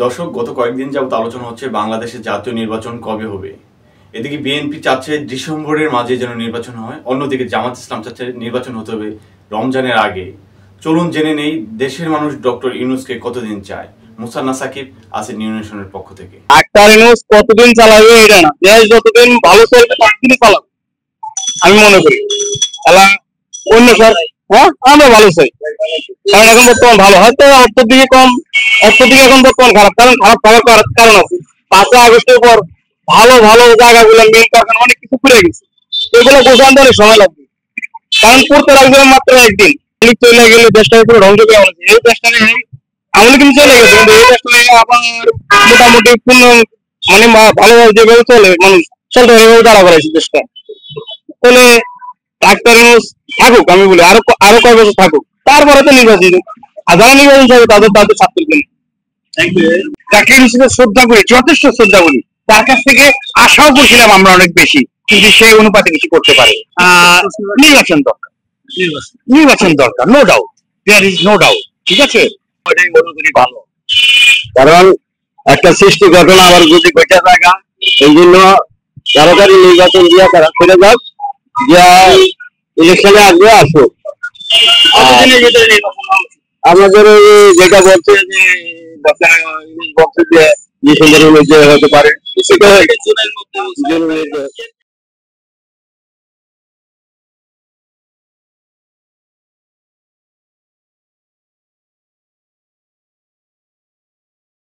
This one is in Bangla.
দর্শক, গত কয়েকদিন যাবত আলোচনা হচ্ছে বাংলাদেশের জাতীয় নির্বাচন কবে হবে। এদিকে বিএনপি চাচ্ছে ডিসেম্বরের মাঝে যেন নির্বাচন হয়, অন্যদিকে জামাত ইসলাম চাচ্ছে নির্বাচন হতে হবে রমজানের আগে। চলুন জেনে নেই দেশের মানুষ ডক্টর ইউনূসকে কতদিন চায়। মুসান্না সাকিব আছে নিউ নেশনের পক্ষ থেকে। ডাক্তার ইউনূস কতদিন চালাবে এটা না, দেশ যতদিন ভালো চলবে ততদিনই চালাবে আমি মনে করি। অন্য আমরা ভালো চাই, কারণ এখন বর্তমান ভালো, হয়তো অর্থের দিকে কম, অর্থের দিকে এখন বর্তমান খারাপ, কারণ খারাপ থাকার কারণ আছে। 5 আগস্টের পর ভালো ভালো জায়গাগুলো মিল কারখানা অনেক কিছু ঘুরে গেছে, এগুলো বোঝাতে অনেক সময় লাগবে, কারণ করতে লাগবে মাত্র একদিন। চলে গেলে দেশটাকে পুরো ধ্বংস করে আমাদের এই দেশটাকে। আমলে কিন্তু চলে গেছে, কিন্তু এই দেশটাকে আবার মোটামুটি পূর্ণ মানে ভালোভাবে যেভাবে চলে মানুষ চলতে এভাবে দাঁড়া করাইছে দেশটা। তাহলে ডাক্তার ইউনূস থাকুক, আমি বলি আরো আরো কয় বছর থাকুক, তারপরে তো নির্বাচন। আর যারা নির্বাচন চাইবে তাদের তাদের ছাত্র জন্য তাকে হিসেবে শ্রদ্ধা করি, যথেষ্ট শ্রদ্ধা করি। তার কাছ থেকে আশাও করছিলাম আমরা অনেক বেশি, কিন্তু সেই অনুপাতে কিছু করতে পারে। নির্বাচন দরকার, নির্বাচন দরকার, no doubt, there is no doubt. ঠিক আছে, ওটাই মনে করি ভালো, কারণ একটা সৃষ্টি ঘটনা আবার যদি ঘটে থাকা, এই জন্য সরকারি নির্বাচন দিয়া তারা ফিরে যাক, যা ইলেকশনে আসবে আসুক। আমাদের যেটা বলছে যে বলছে যে ডিসেম্বরের মধ্যে হতে পারে, সেটা জুনের মধ্যে